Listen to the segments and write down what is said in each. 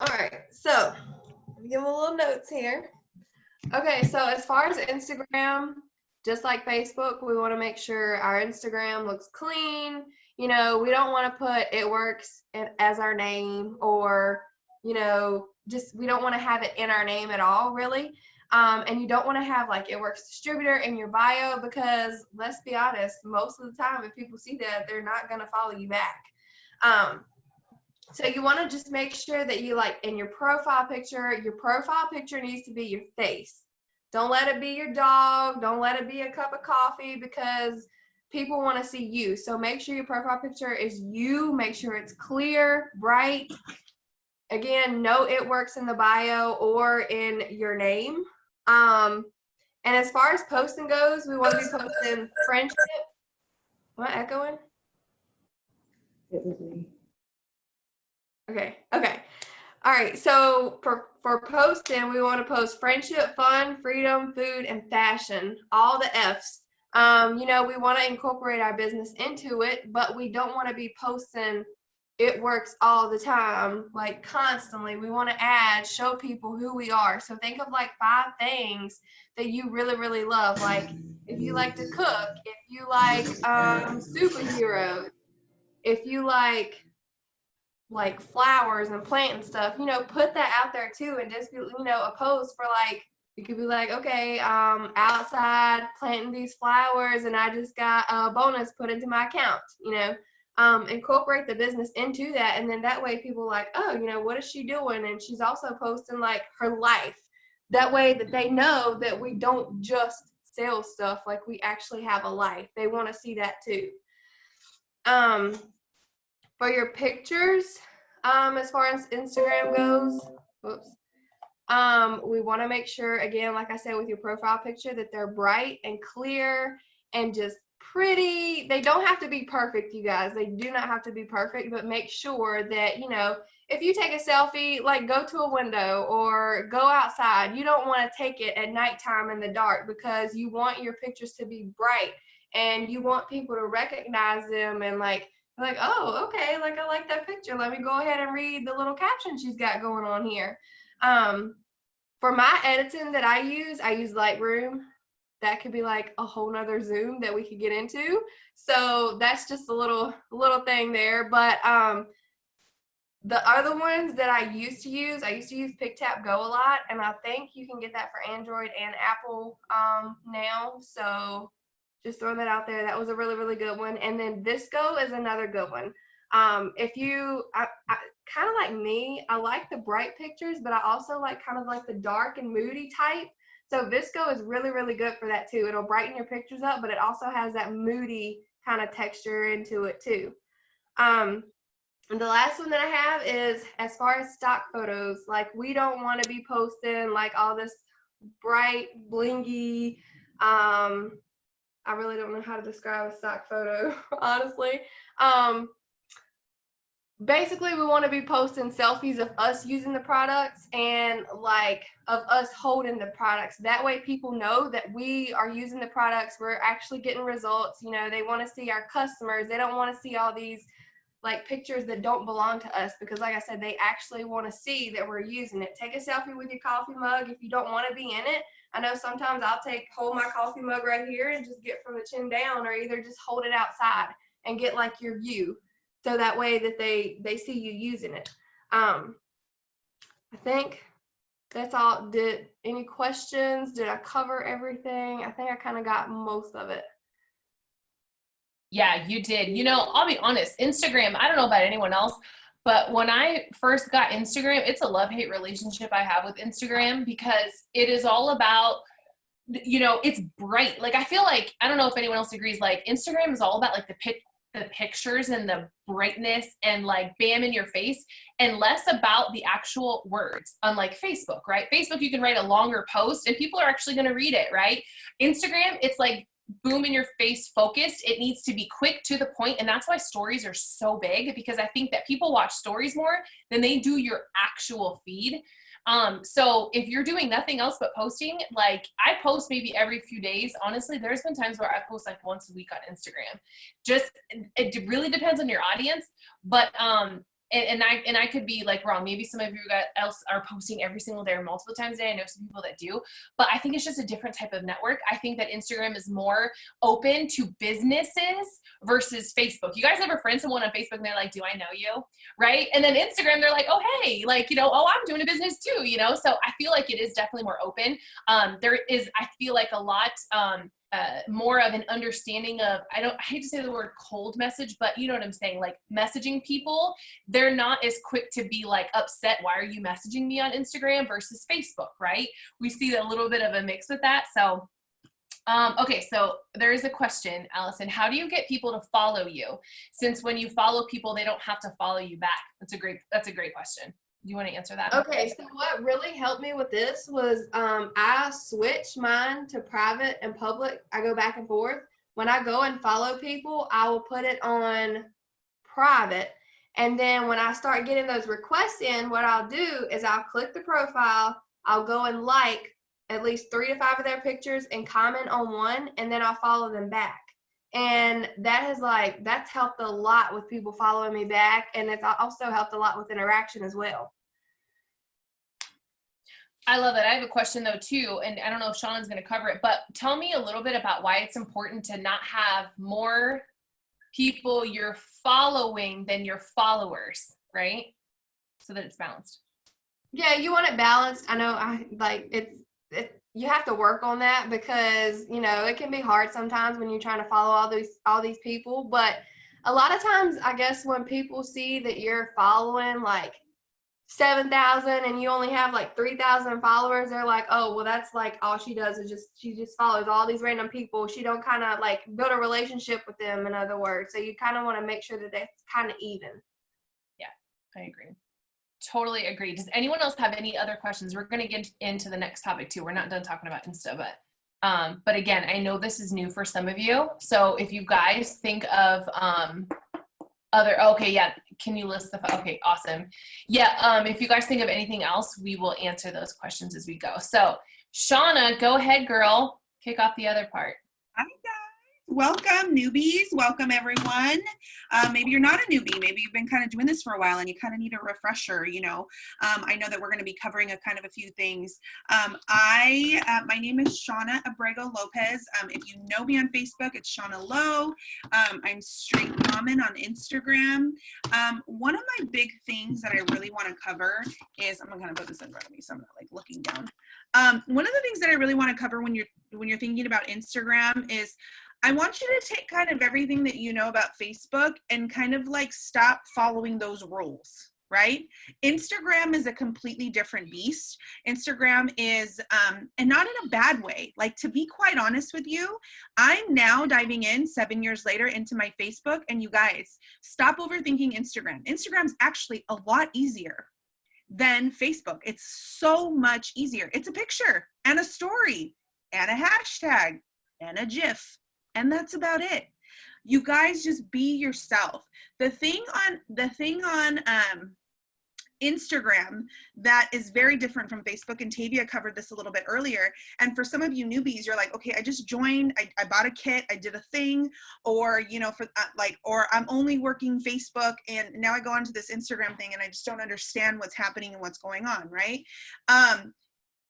All right, so give a little notes here. Okay, so as far as Instagram, just like Facebook, we want to make sure our Instagram looks clean. You know, we don't want to put "it works" as our name, or just we don't want to have it in our name at all, really. And you don't want to have like "it works" distributor in your bio, because let's be honest, most of the time, if people see that, they're not going to follow you back. So you want to just make sure that you, like, in your profile picture needs to be your face. Don't let it be your dog. Don't let it be a cup of coffee, because people want to see you. So make sure your profile picture is you. Make sure it's clear, bright. Again, no "it works" in the bio or in your name. And as far as posting goes, we want to be posting friendship. Am I echoing? It was me. Okay. All right. So for posting, we want to post friendship, fun, freedom, food, and fashion. All the F's. We want to incorporate our business into it, but we don't want to be posting "it works" all the time, like constantly. We want to show people who we are. So think of like 5 things that you really, really love. Like if you like to cook, if you like superheroes, if you like flowers and planting stuff, put that out there too, and just be, a post for like, you could be like, okay, outside planting these flowers and I just got a bonus put into my account, incorporate the business into that. And then that way people are like, oh, what is she doing? And she's also posting like her life. That way that they know that we don't just sell stuff, like we actually have a life. They want to see that too. For your pictures, as far as Instagram goes, we want to make sure, again, like I said, with your profile picture, that they're bright and clear and just pretty. They don't have to be perfect, you guys. They do not have to be perfect, but make sure that, if you take a selfie, like go to a window or go outside. You don't want to take it at nighttime in the dark, because you want your pictures to be bright and you want people to recognize them and like, oh, okay, like I like that picture. Let me go ahead and read the little caption she's got going on here. For my editing that I use Lightroom. That could be like a whole nother Zoom that we could get into. So that's just a little thing there. But the other ones that I used to use PicTap Go a lot, and I think you can get that for Android and Apple now. So just throwing that out there. That was a really, really good one. And then Visco is another good one. If you, I kind of like me, I like the bright pictures, but I also like kind of like the dark and moody type. So Visco is really, really good for that too. It'll brighten your pictures up, but it also has that moody kind of texture into it too. And the last one that I have is, as far as stock photos, like we don't want to be posting like all this bright, blingy, I really don't know how to describe a stock photo, honestly. Basically, we want to be posting selfies of us using the products and like of us holding the products. That way people know that we are using the products. We're actually getting results. They want to see our customers. They don't want to see all these like pictures that don't belong to us, because like I said, they actually want to see that we're using it. Take a selfie with your coffee mug if you don't want to be in it. I know sometimes I'll hold my coffee mug right here and just get from the chin down, or either just hold it outside and get like your view, so that way that they see you using it. I think that's all. Any questions? Did I cover everything? I think I kind of got most of it. Yeah, you did. I'll be honest, Instagram, I don't know about anyone else, but when I first got Instagram, it's a love-hate relationship I have with Instagram, because it is all about, it's bright. Like, I feel like, I don't know if anyone else agrees, like Instagram is all about like the pictures and the brightness and like bam in your face, and less about the actual words. Unlike Facebook, right? Facebook, you can write a longer post and people are actually going to read it, right? Instagram, it's like boom in your face focused. It needs to be quick, to the point, and that's why stories are so big, because I think that people watch stories more than they do your actual feed. So if you're doing nothing else but posting, like I post maybe every few days. Honestly, there's been times where I post like once a week on Instagram. Just, it really depends on your audience. But and I could be like wrong. Maybe some of you guys else are posting every single day or multiple times a day. I know some people that do, but I think it's just a different type of network. I think that Instagram is more open to businesses versus Facebook. You guys ever friend someone on Facebook and they're like, do I know you? Right? And then Instagram, they're like, oh, hey, like, oh, I'm doing a business too, So I feel like it is definitely more open. There is, I feel like a lot, more of an understanding of, I hate to say the word cold message, but you know what I'm saying? Like messaging people, they're not as quick to be like upset. Why are you messaging me on Instagram versus Facebook, right? We see a little bit of a mix with that. So, okay. So there is a question, Allison, how do you get people to follow you? Since when you follow people, they don't have to follow you back. That's a great question. Do you want to answer that? Okay, so what really helped me with this was I switched mine to private and public. I go back and forth. When I go and follow people, I will put it on private. And then when I start getting those requests in, what I'll do is I'll click the profile, I'll go and like at least 3 to 5 of their pictures and comment on one, and then I'll follow them back. And that's helped a lot with people following me back. And it's also helped a lot with interaction as well. I love it. I have a question though too, and I don't know if Shauna's going to cover it, but tell me a little bit about why it's important to not have more people you're following than your followers, right? So that it's balanced. Yeah, you want it balanced. I know you have to work on that because, it can be hard sometimes when you're trying to follow all these people. But a lot of times, I guess when people see that you're following like 7,000 and you only have like 3,000 followers, they're like, oh, well, that's like all she does is she just follows all these random people. She don't kind of like build a relationship with them, in other words. So you kind of want to make sure that that's kind of even. Yeah, I agree. Totally agree. Does anyone else have any other questions? We're going to get into the next topic too. We're not done talking about Insta, but again, I know this is new for some of you. So if you guys think of okay, yeah, can you list okay, awesome. Yeah, if you guys think of anything else, we will answer those questions as we go. So Shauna, go ahead, girl. Kick off the other part. Hi, guys. Welcome, newbies. Welcome, everyone. Maybe you're not a newbie. Maybe you've been kind of doing this for a while and you kind of need a refresher, I know that we're going to be covering a few things. My name is Shauna Abrego Lopez. If you know me on Facebook, it's Shauna Lowe. I'm Straight Common on Instagram. One of my big things that I really want to cover is, I'm going to kind of put this in front of me so I'm not like looking down. One of the things that I really want to cover when you're thinking about Instagram is I want you to take kind of everything that you know about Facebook and kind of like stop following those rules, right? Instagram is a completely different beast. Instagram is, and not in a bad way, like to be quite honest with you, I'm now diving in 7 years later into my Facebook, and you guys, stop overthinking Instagram. Instagram's actually a lot easier than Facebook. It's so much easier. It's a picture and a story and a hashtag and a GIF. And that's about it. You guys just be yourself. The thing on Instagram that is very different from Facebook, and Tavia covered this a little bit earlier. And for some of you newbies, you're like, okay, I just joined, I bought a kit, I did a thing, or, or I'm only working Facebook and now I go onto this Instagram thing and I just don't understand what's happening and what's going on, right?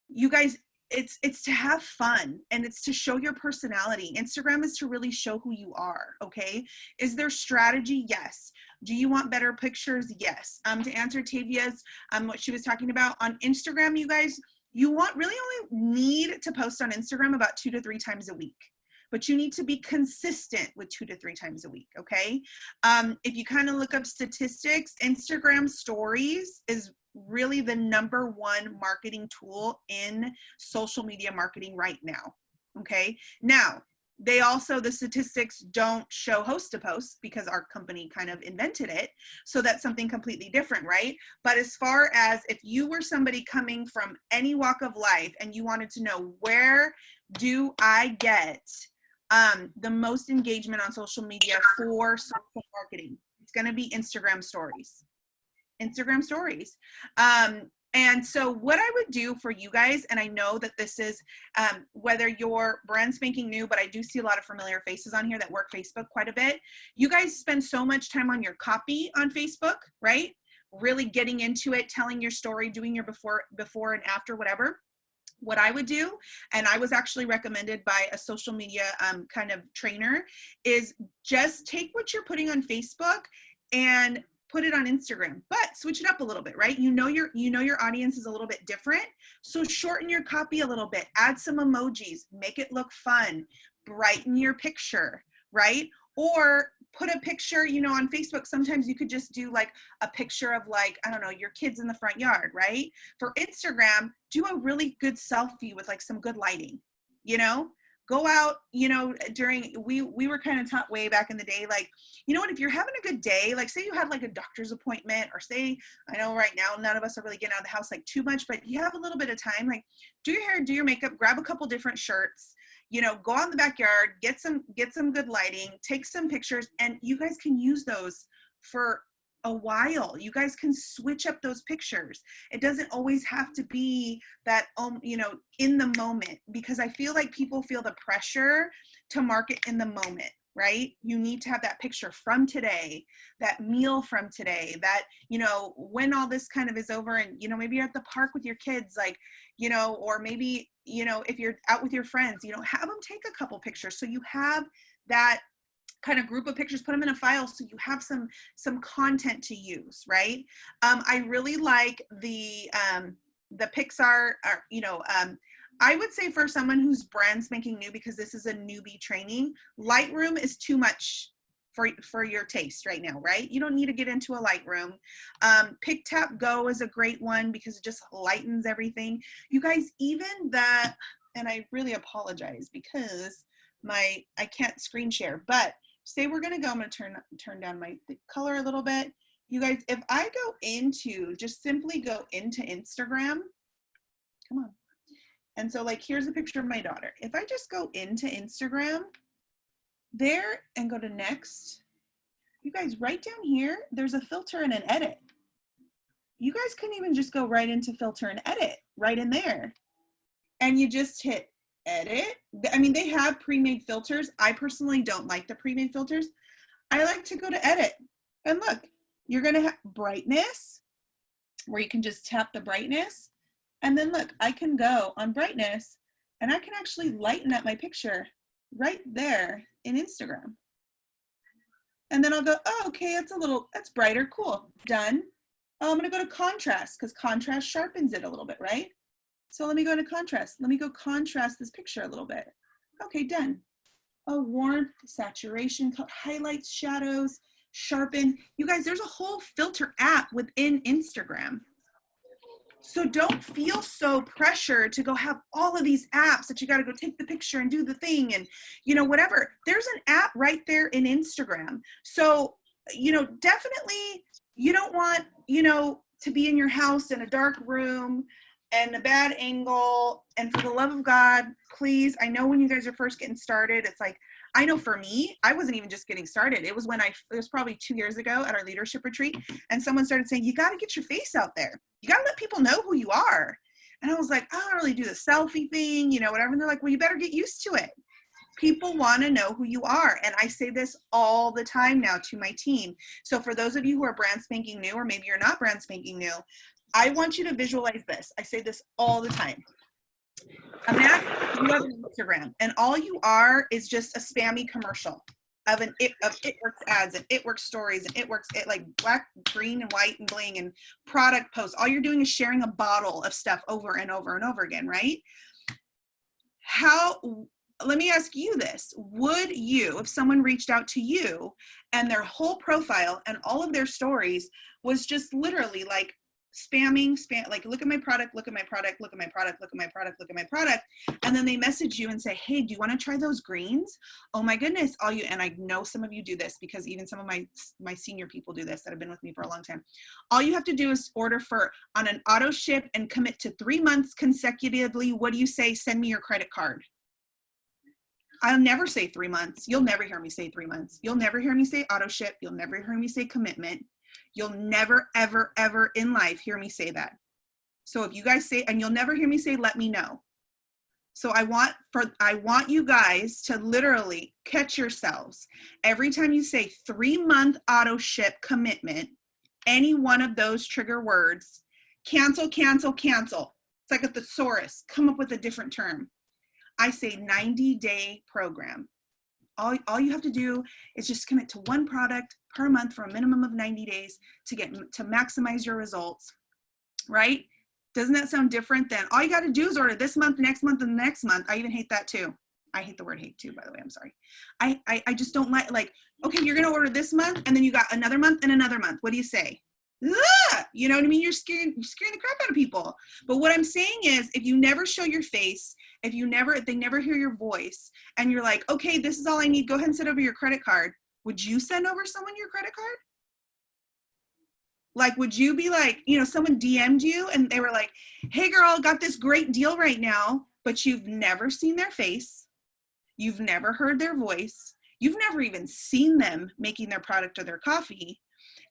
You guys, it's to have fun and it's to show your personality. Instagram is to really show who you are, okay? Is there strategy? Yes. Do you want better pictures? Yes. To answer Tavia's, what she was talking about on Instagram, you guys, you really only need to post on Instagram about 2 to 3 times a week. But you need to be consistent with 2 to 3 times a week, okay? If you kind of look up statistics, Instagram stories is really the #1 marketing tool in social media marketing right now, okay? Now, the statistics don't show host to post because our company kind of invented it. So that's something completely different, right? But as far as if you were somebody coming from any walk of life and you wanted to know, where do I get the most engagement on social media for social marketing? It's going to be Instagram stories. Instagram stories. And so what I would do for you guys, and I know that this is, whether you're brand spanking new, but I do see a lot of familiar faces on here that work Facebook quite a bit. You guys spend so much time on your copy on Facebook, right? really getting into it, telling your story, doing your before and after, whatever. What I would do, and I was actually recommended by a social media kind of trainer, is just take what you're putting on Facebook and put it on Instagram, but switch it up a little bit, right? You know your audience is a little bit different. So shorten your copy a little bit, add some emojis, make it look fun, brighten your picture, right? Or put a picture, you know, on Facebook, sometimes you could just do like a picture of like, I don't know, your kids in the front yard, right? For Instagram, do a really good selfie with like some good lighting, you know? Go out, you know, during, we were kind of taught way back in the day, like, you know what, if you're having a good day, like say you had like a doctor's appointment, or say, I know right now, none of us are really getting out of the house like too much, but you have a little bit of time, like do your hair, do your makeup, grab a couple different shirts, you know, go out in the backyard, get some good lighting, take some pictures, and you guys can use those for a while. You guys can switch up those pictures. It doesn't always have to be that, you know, in the moment, because I feel like people feel the pressure to market in the moment, right? You need to have that picture from today, that meal from today, that, you know, when all this kind of is over and, you know, maybe you're at the park with your kids, like, you know, or maybe, you know, if you're out with your friends, you know, have them take a couple pictures so you have that kind of group of pictures, put them in a file so you have some content to use, right? I really like the Pixar, or, you know, I would say for someone who's brand spanking new, because this is a newbie training, Lightroom is too much for your taste right now, right? You don't need to get into a Lightroom. Pick Tap Go is a great one because it just lightens everything. You guys, even that, and I really apologize because I can't screen share, but say we're gonna go, I'm gonna turn down the color a little bit. You guys, if I go into, just simply go into Instagram, come on. And so like, here's a picture of my daughter. If I just go into Instagram there and go to next, you guys, right down here, there's a filter and an edit. You guys can even just go right into filter and edit right in there. And you just hit edit. I mean, they have pre-made filters. I personally don't like the pre-made filters. I like to go to edit. And look, you're gonna have brightness, where you can just tap the brightness. And then look, I can go on brightness and I can actually lighten up my picture right there in Instagram. And then I'll go, oh, okay, that's brighter, cool, done. Oh, I'm gonna go to contrast, because contrast sharpens it a little bit, right? So let me go to contrast. Let me go contrast this picture a little bit. Okay, done. Oh, warmth, saturation, highlights, shadows, sharpen. You guys, there's a whole filter app within Instagram. So don't feel so pressured to go have all of these apps that you got to go take the picture and do the thing and, you know, whatever. There's an app right there in Instagram. So, you know, definitely you don't want, you know, to be in your house in a dark room and a bad angle. And for the love of God, please, I know when you guys are first getting started, it's like, I know for me, I wasn't even just getting started. It was it was probably 2 years ago at our leadership retreat, and someone started saying, you got to get your face out there. You got to let people know who you are. And I was like, I don't really do the selfie thing, you know, whatever. And they're like, well, you better get used to it. People want to know who you are. And I say this all the time now to my team. So for those of you who are brand spanking new, or maybe you're not brand spanking new, I want you to visualize this. I say this all the time. Imagine you have an Instagram and all you are is just a spammy commercial of It Works ads and It Works stories and It like black, green, and white and bling and product posts. All you're doing is sharing a bottle of stuff over and over and over again, right? Let me ask you this. Would you, if someone reached out to you and their whole profile and all of their stories was just literally like spam, like, look at my product, look at my product, look at my product, look at my product, look at my product. And then they message you and say, hey, do you want to try those greens? Oh my goodness. And I know some of you do this because even some of my senior people do this that have been with me for a long time. All you have to do is order on an auto ship and commit to 3 months consecutively. What do you say? Send me your credit card. I'll never say 3 months. You'll never hear me say 3 months. You'll never hear me say auto ship. You'll never hear me say commitment. You'll never, ever, ever in life hear me say that. So if you guys say, and you'll never hear me say, let me know. So I want you guys to literally catch yourselves. Every time you say 3 month auto ship commitment, any one of those trigger words, cancel, cancel, cancel. It's like a thesaurus, come up with a different term. I say 90-day program. All you have to do is just commit to one product per month for a minimum of 90 days to maximize your results, right? Doesn't that sound different than all you got to do is order this month, next month, and the next month? I even hate that too. I hate the word hate too, by the way. I'm sorry. I just don't like, okay, you're going to order this month and then you got another month and another month. What do you say? You know what I mean? You're scaring the crap out of people. But what I'm saying is, if you never show your face, if they never hear your voice, and you're like, okay, this is all I need, go ahead and send over your credit card. Would you send over someone your credit card? Like, would you be like, someone DM'd you and they were like, hey girl, got this great deal right now, but you've never seen their face. You've never heard their voice. You've never even seen them making their product or their coffee.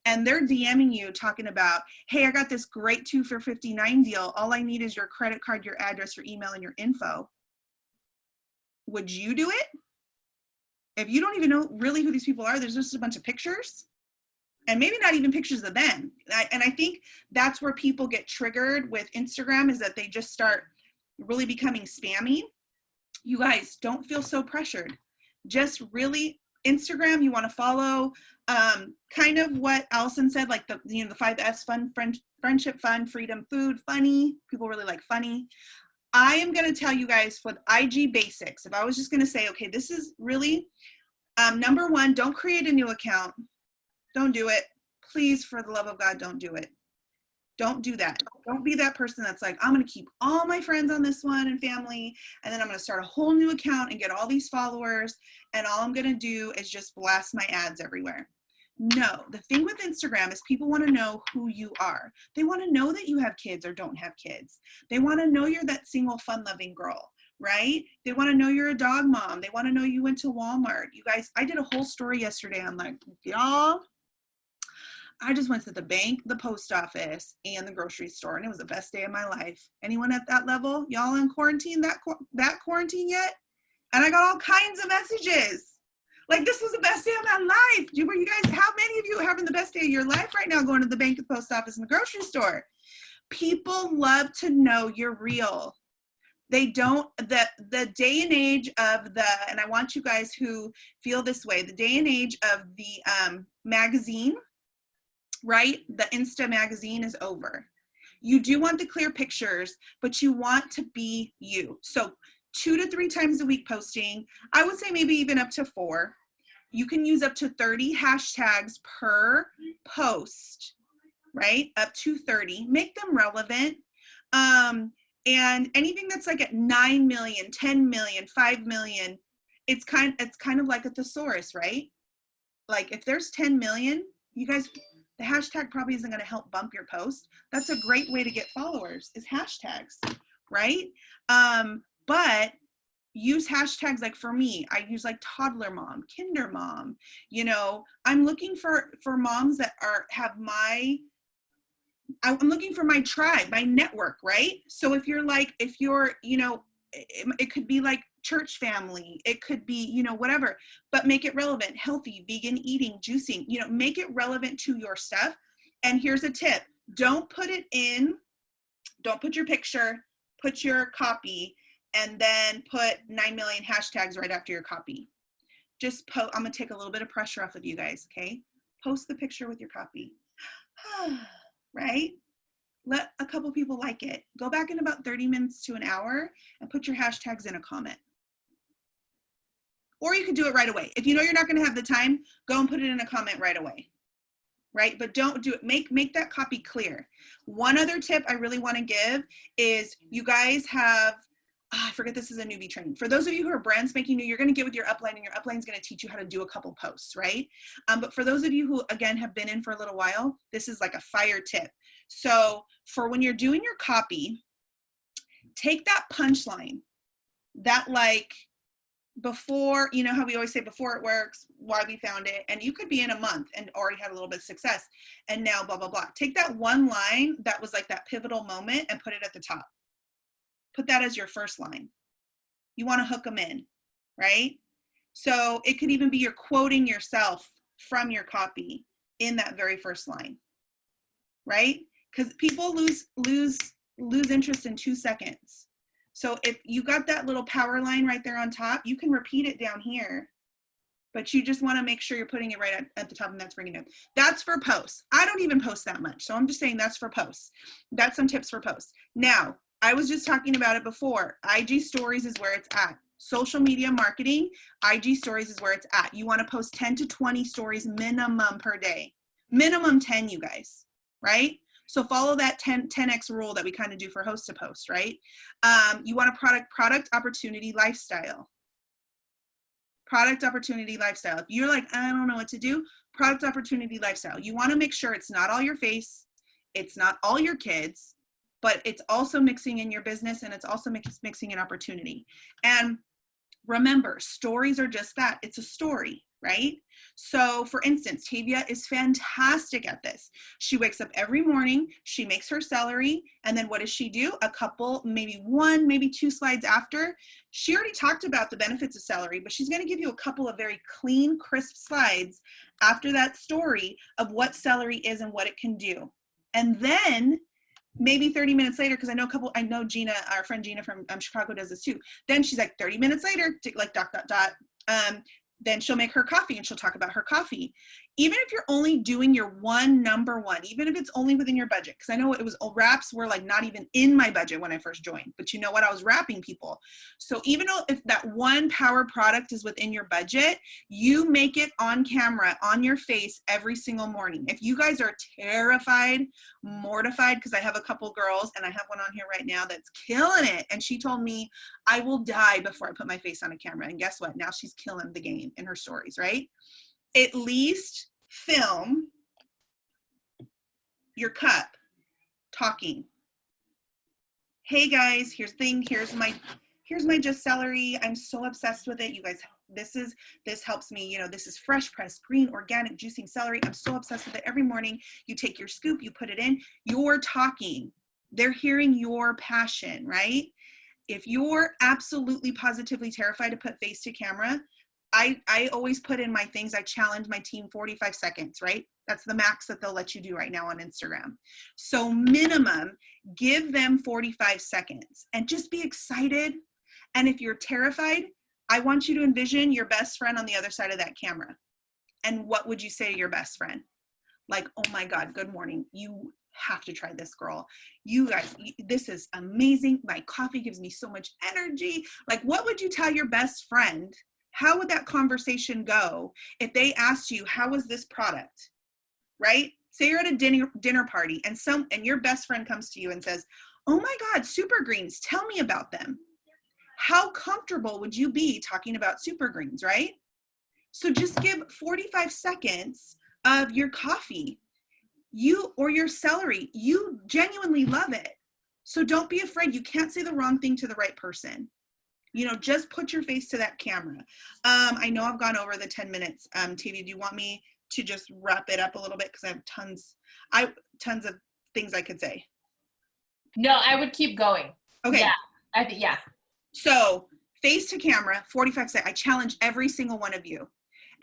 And they're DMing you talking about, hey, I got this great 2 for $59 deal. All I need is your credit card, your address, your email, and your info. Would you do it? If you don't even know really who these people are, there's just a bunch of pictures and maybe not even pictures of them. And I think that's where people get triggered with Instagram, is that they just start really becoming spammy. You guys, don't feel so pressured. Just really, Instagram, you want to follow kind of what Allison said, like the 5S: fun, friendship, fun, freedom, food, funny. People really like funny. I am going to tell you guys for the IG basics. If I was just going to say, okay, this is really number one, don't create a new account. Don't do it. Please, for the love of God, don't do it. Don't do that. Don't be that person that's like, I'm going to keep all my friends on this one and family, and then I'm going to start a whole new account and get all these followers, and all I'm going to do is just blast my ads everywhere. No, the thing with Instagram is people want to know who you are. They want to know that you have kids or don't have kids. They want to know you're that single, fun-loving girl, right? They want to know you're a dog mom. They want to know you went to Walmart. You guys, I did a whole story yesterday. I'm like, y'all, I just went to the bank, the post office, and the grocery store, and it was the best day of my life. Anyone at that level? Y'all in quarantine, that quarantine yet? And I got all kinds of messages. Like, this was the best day of my life. You guys, how many of you are having the best day of your life right now, going to the bank, the post office, and the grocery store? People love to know you're real. They don't, the day and age of and I want you guys who feel this way, the day and age of the magazine, right? The Insta magazine is over. You do want the clear pictures, but you want to be you. So 2 to 3 times a week posting. I would say maybe even up to 4. You can use up to 30 hashtags per post, right? Up to 30. Make them relevant. And anything that's like at 9 million, 10 million, 5 million, it's kind of like a thesaurus, right? Like if there's 10 million, you guys, the hashtag probably isn't going to help bump your post. That's a great way to get followers, is hashtags, right? But use hashtags. Like for me, I use like toddler mom, kinder mom. I'm looking for moms that I'm looking for my tribe, my network, right? So if you're, it could be like church family, it could be, whatever, but make it relevant, healthy, vegan eating, juicing, make it relevant to your stuff. And here's a tip. Don't put your picture, put your copy, and then put 9 million hashtags right after your copy. Just I'm going to take a little bit of pressure off of you guys, okay? Post the picture with your copy. Right? Let a couple people like it. Go back in about 30 minutes to an hour and put your hashtags in a comment. Or you could do it right away. If you know you're not going to have the time, go and put it in a comment right away. Right? But don't do it. Make that copy clear. One other tip I really want to give is you guys have, I forget this is a newbie training. For those of you who are brand spanking new, you're going to get with your upline, and your upline is going to teach you how to do a couple posts, right? But for those of you who, again, have been in for a little while, this is like a fire tip. So for when you're doing your copy, take that punchline, that like before, how we always say before it works, why we found it, and you could be in a month and already had a little bit of success, and now blah, blah, blah. Take that one line that was like that pivotal moment and put it at the top. Put that as your first line. You want to hook them in, right? So it could even be you're quoting yourself from your copy in that very first line. right? Because people lose interest in 2 seconds. So if you got that little power line right there on top, you can repeat it down here, but you just want to make sure you're putting it right at the top, and that's bringing it up. That's for posts. I don't even post that much, so I'm just saying that's for posts. That's some tips for posts. Now, I was just talking about it before. IG stories is where it's at. Social media marketing, IG stories is where it's at. You want to post 10 to 20 stories minimum per day. Minimum 10, you guys, right? So follow that 10x rule that we kind of do for host to post, right? You want a product opportunity lifestyle. Product opportunity lifestyle. If you're like, I don't know what to do, product opportunity lifestyle. You want to make sure it's not all your face, it's not all your kids, but it's also mixing in your business, and it's also mixing in opportunity. And remember, stories are just that. It's a story, right? So for instance, Tavia is fantastic at this. She wakes up every morning, she makes her celery, and then what does she do? A couple, maybe 1, maybe 2 slides after, she already talked about the benefits of celery, but she's going to give you a couple of very clean, crisp slides after that story of what celery is and what it can do. And then maybe 30 minutes later, because I know Gina, our friend Gina from Chicago does this too. Then she's like 30 minutes later, like ... Then she'll make her coffee and she'll talk about her coffee. Even if you're only doing your number one, even if it's only within your budget, because I know it was wraps were like not even in my budget when I first joined, but you know what? I was wrapping people. So even though if that one power product is within your budget, you make it on camera, on your face every single morning. If you guys are terrified, mortified, because I have a couple girls and I have one on here right now that's killing it. And she told me, I will die before I put my face on a camera. And guess what? Now she's killing the game in her stories, right? At least film your cup talking. Hey guys, here's my just celery. I'm so obsessed with it. You guys, this helps me, you know, this is fresh pressed, green, organic, juicing celery. I'm so obsessed with it. Every morning you take your scoop, you put it in, you're talking. They're hearing your passion, right? If you're absolutely positively terrified to put face to camera, I always put in my things, I challenge my team 45 seconds, right? That's the max that they'll let you do right now on Instagram. So minimum, give them 45 seconds and just be excited. And if you're terrified, I want you to envision your best friend on the other side of that camera. And what would you say to your best friend? Like, oh my God, good morning. You have to try this, girl. You guys, this is amazing. My coffee gives me so much energy. Like, what would you tell your best friend? How would that conversation go if they asked you, how is this product, right? Say you're at a dinner party and your best friend comes to you and says, oh my God, super greens, tell me about them. How comfortable would you be talking about super greens, right? So just give 45 seconds of your coffee, or your celery. You genuinely love it. So don't be afraid. You can't say the wrong thing to the right person. You know, just put your face to that camera. I know I've gone over the 10 minutes. Tavia, do you want me to just wrap it up a little bit? Because I have tons of things I could say. No, I would keep going. Okay. Yeah, yeah. So face to camera, 45 seconds. I challenge every single one of you.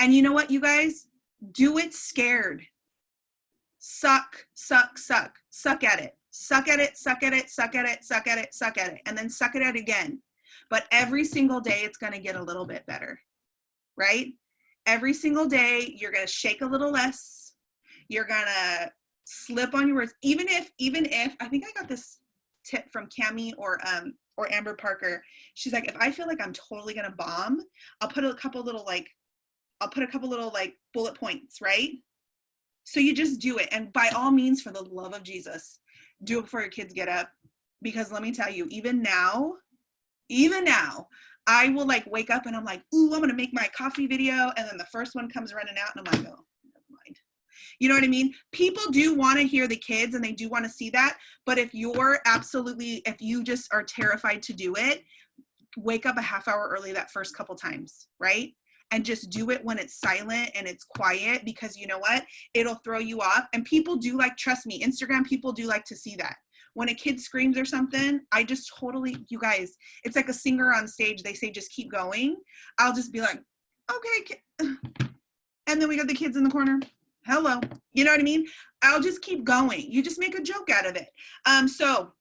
And you know what, you guys? Do it scared. Suck at it. And then suck at it again. But every single day, it's going to get a little bit better, right? Every single day, you're going to shake a little less. You're going to slip on your words. Even if, I think I got this tip from Cammie or Amber Parker. She's like, if I feel like I'm totally going to bomb, I'll put a couple little bullet points, right? So you just do it. And by all means, for the love of Jesus, do it before your kids get up. Because let me tell you, even now, I will like wake up and I'm like, ooh, I'm going to make my coffee video. And then the first one comes running out and I'm like, oh, never mind. You know what I mean? People do want to hear the kids and they do want to see that. But if you just are terrified to do it, wake up a half hour early that first couple times, right? And just do it when it's silent and it's quiet, because you know what? It'll throw you off. And people do trust me, Instagram people do like to see that. When a kid screams or something, I just you guys, it's like a singer on stage. They say, just keep going. I'll just be like, okay. And then we got the kids in the corner. Hello. You know what I mean? I'll just keep going. You just make a joke out of it. So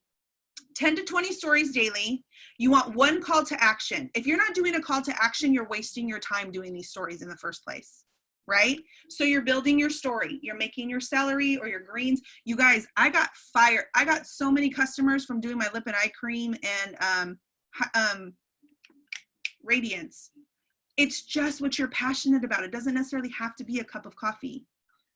10 to 20 stories daily. You want one call to action. If you're not doing a call to action, you're wasting your time doing these stories in the first place, right? So you're building your story. You're making your celery or your greens. You guys, I got fired. I got so many customers from doing my lip and eye cream and radiance. It's just what you're passionate about. It doesn't necessarily have to be a cup of coffee.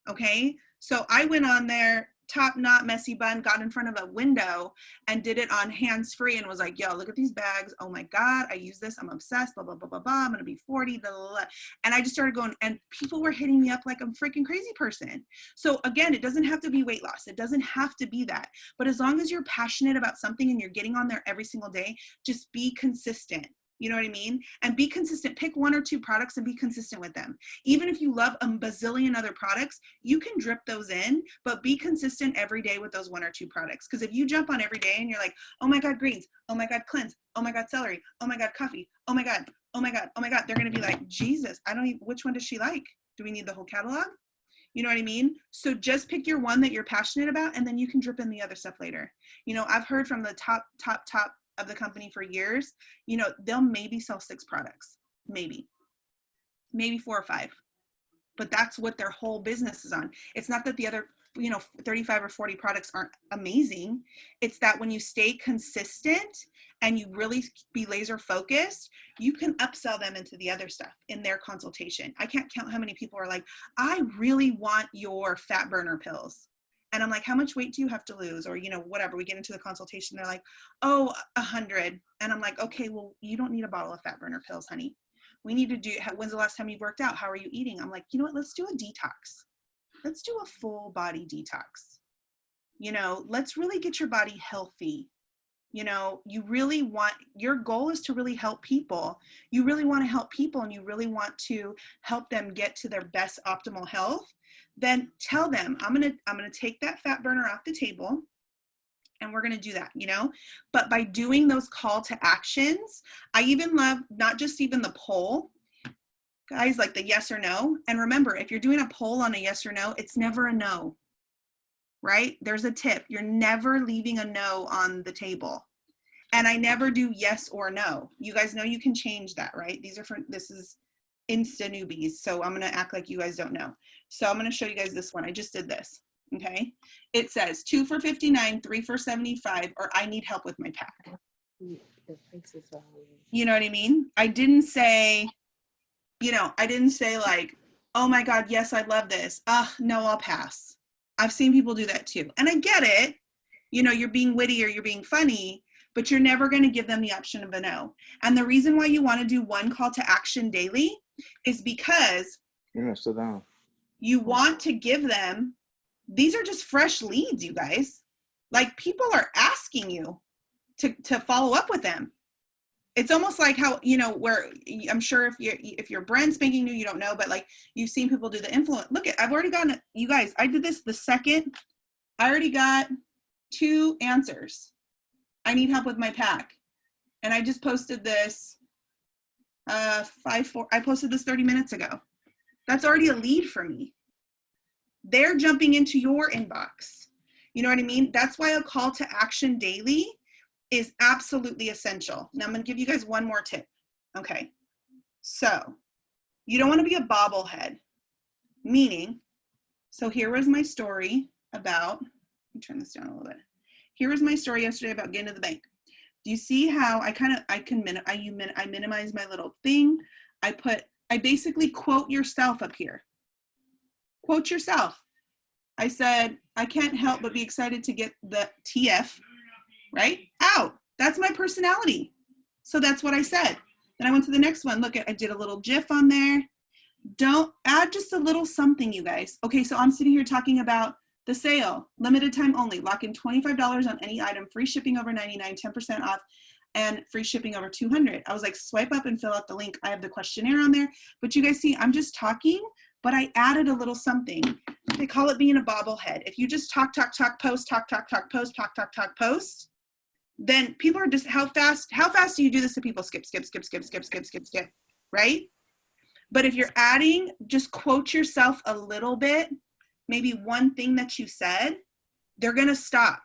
Okay. So I went on there, top knot, messy bun, got in front of a window and did it on hands-free and was like, yo, look at these bags. Oh my God, I use this. I'm obsessed, blah, blah, blah, blah, blah. I'm going to be 40, blah, blah, blah. And I just started going, and people were hitting me up like I'm a freaking crazy person. So again, it doesn't have to be weight loss. It doesn't have to be that. But as long as you're passionate about something and you're getting on there every single day, just be consistent. You know what I mean? And be consistent. Pick 1 or 2 products and be consistent with them. Even if you love a bazillion other products, you can drip those in, but be consistent every day with those 1 or 2 products. Because if you jump on every day and you're like, oh my God, greens, oh my God, cleanse, oh my God, celery, oh my God, coffee, oh my God, oh my God, oh my God, they're going to be like, Jesus, I don't even, which one does she like? Do we need the whole catalog? You know what I mean? So just pick your one that you're passionate about, and then you can drip in the other stuff later. You know, I've heard from the top of the company for years, you know, they'll maybe sell 6 products, maybe 4 or 5, but that's what their whole business is on. It's not that the other, you know, 35 or 40 products aren't amazing. It's that when you stay consistent and you really be laser focused, you can upsell them into the other stuff in their consultation. I can't count how many people are like, I really want your fat burner pills. And I'm like, how much weight do you have to lose? Or, you know, whatever. We get into the consultation. They're like, oh, 100. And I'm like, okay, well, you don't need a bottle of fat burner pills, honey. We need to do, when's the last time you worked out? How are you eating? I'm like, you know what? Let's do a detox. Let's do a full body detox. You know, let's really get your body healthy. You know, you really want, your goal is to really help people. You really want to help people and you really want to help them get to their best optimal health. Then tell them, I'm going to take that fat burner off the table and we're going to do that, you know, but by doing those call to actions, I even love not just even the poll, guys, like the yes or no. And remember, if you're doing a poll on a yes or no, it's never a no, right? There's a tip. You're never leaving a no on the table. And I never do yes or no. You guys know you can change that, right? This is Insta newbies. So I'm going to act like you guys don't know. So I'm going to show you guys this one. I just did this. Okay. It says 2 for $59, 3 for $75, or I need help with my pack. You know what I mean? I didn't say, you know, I didn't say like, oh my God, yes, I love this. No, I'll pass. I've seen people do that too. And I get it. You know, you're being witty or you're being funny, but you're never going to give them the option of a no. And the reason why you want to do 1 call to action daily is because you want to give them, these are just fresh leads, you guys. Like people are asking you to follow up with them. It's almost like how, you know, where I'm sure if you're brand spanking new, you don't know, but like you've seen people do the influence. Look at, I've already gotten, you guys, I did this the second, I already got 2 answers. I need help with my pack. And I just posted this I posted this 30 minutes ago. That's already a lead for me. They're jumping into your inbox. You know what I mean? That's why a call to action daily is absolutely essential. Now I'm going to give you guys one more tip. Okay. So you don't want to be a bobblehead, meaning, so here was my story about, let me turn this down a little bit. Here was my story yesterday about getting to the bank. Do you see how I minimize my little thing? I basically quote yourself up here. Quote yourself. I said, I can't help but be excited to get the TF, right? Out. That's my personality. So that's what I said. Then I went to the next one. Look, I did a little GIF on there. Don't add just a little something, you guys. Okay, so I'm sitting here talking about the sale, limited time only, lock in $25 on any item, free shipping over $99, 10% off, and free shipping over $200. I was like, swipe up and fill out the link. I have the questionnaire on there, but you guys see, I'm just talking, but I added a little something. They call it being a bobblehead. If you just talk, post, talk, post, then people are just, how fast do you do this to people? Skip, right? But if you're adding, just quote yourself a little bit, maybe one thing that you said, they're going to stop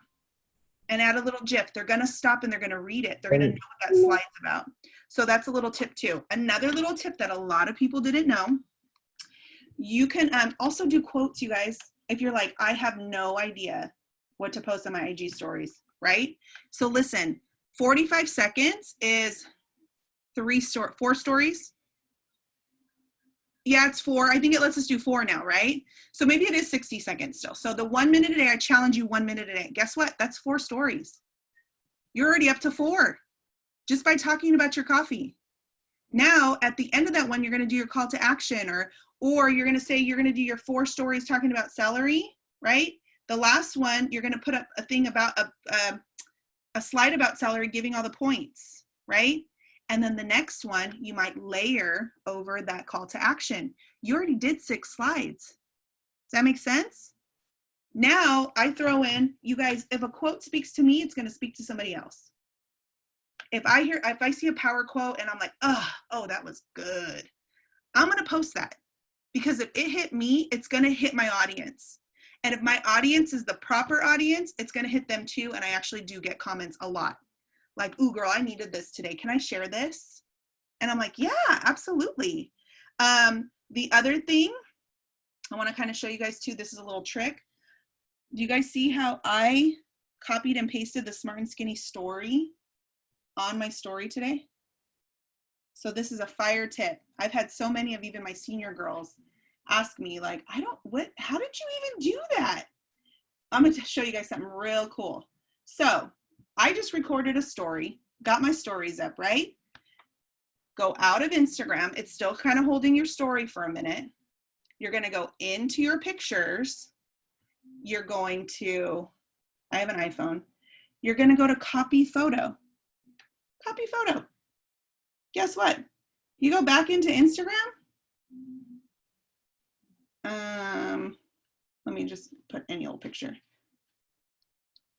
and add a little GIF. They're going to stop and they're going to read it. They're going to know what that slide's about. So that's a little tip too. Another little tip that a lot of people didn't know, you can also do quotes, you guys. If you're like, I have no idea what to post on my IG stories, right? So listen, 45 seconds is 4 stories. Yeah, it's 4. I think it lets us do 4 now, right? So maybe it is 60 seconds still. So the 1 minute a day, I challenge you 1 minute a day. Guess what? That's 4 stories. You're already up to 4 just by talking about your coffee. Now, at the end of that one, you're going to do your call to action, or you're going to say you're going to do your 4 stories talking about celery, right? The last one, you're going to put up a thing about a slide about celery, giving all the points, right? And then the next one, you might layer over that call to action. You already did 6 slides. Does that make sense? Now I throw in, you guys, if a quote speaks to me, it's going to speak to somebody else. If I see a power quote and I'm like, oh, that was good, I'm going to post that, because if it hit me, it's going to hit my audience. And if my audience is the proper audience, it's going to hit them too. And I actually do get comments a lot. Like, ooh, girl, I needed this today. Can I share this? And I'm like, yeah, absolutely. The other thing I want to kind of show you guys too, this is a little trick. Do you guys see how I copied and pasted the Smart and Skinny story on my story today? So this is a fire tip. I've had so many of even my senior girls ask me like, how did you even do that? I'm going to show you guys something real cool. So I just recorded a story, got my stories up, right? Go out of Instagram. It's still kind of holding your story for a minute. You're going to go into your pictures. You're going to, I have an iPhone. You're going to go to copy photo. Copy photo. Guess what? You go back into Instagram. Let me just put any old picture.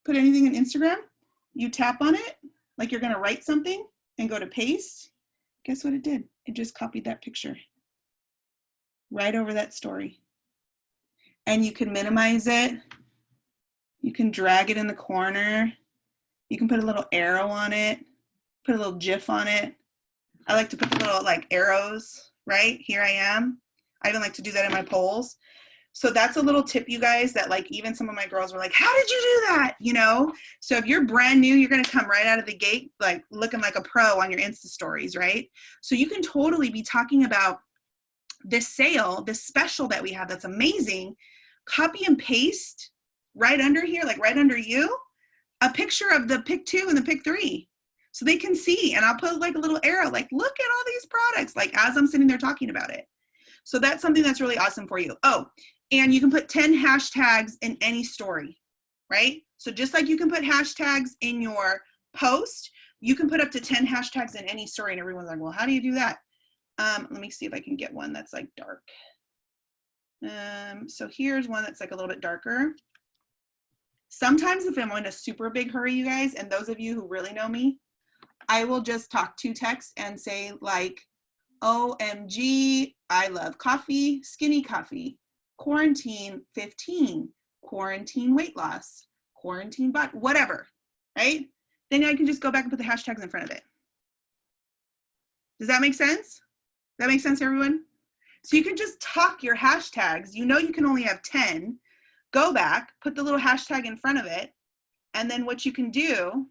Put anything in Instagram. You tap on it like you're going to write something and go to paste. Guess what it did? It just copied that picture right over that story. And you can minimize it. You can drag it in the corner. You can put a little arrow on it, put a little GIF on it. I like to put the little like arrows, right? Here I am. I even like to do that in my polls. So that's a little tip, you guys, that like even some of my girls were like, how did you do that? You know? So if you're brand new, you're going to come right out of the gate, like looking like a pro on your Insta stories, right? So you can totally be talking about this sale, this special that we have that's amazing. Copy and paste right under here, like right under you, a picture of the pick 2 and the pick 3. So they can see, and I'll put like a little arrow, like look at all these products, like as I'm sitting there talking about it. So that's something that's really awesome for you. Oh, and you can put 10 hashtags in any story, right? So just like you can put hashtags in your post, you can put up to 10 hashtags in any story. And everyone's like, well, how do you do that? Let me see if I can get one that's like dark. So here's one that's like a little bit darker. Sometimes if I'm in a super big hurry, you guys, and those of you who really know me, I will just talk to text and say like, OMG, I love coffee, skinny coffee, quarantine 15, quarantine weight loss, quarantine body, whatever, right? Then I can just go back and put the hashtags in front of it. Does that make sense? That makes sense, everyone? So you can just talk your hashtags. You know you can only have 10. Go back, put the little hashtag in front of it, and then what you can do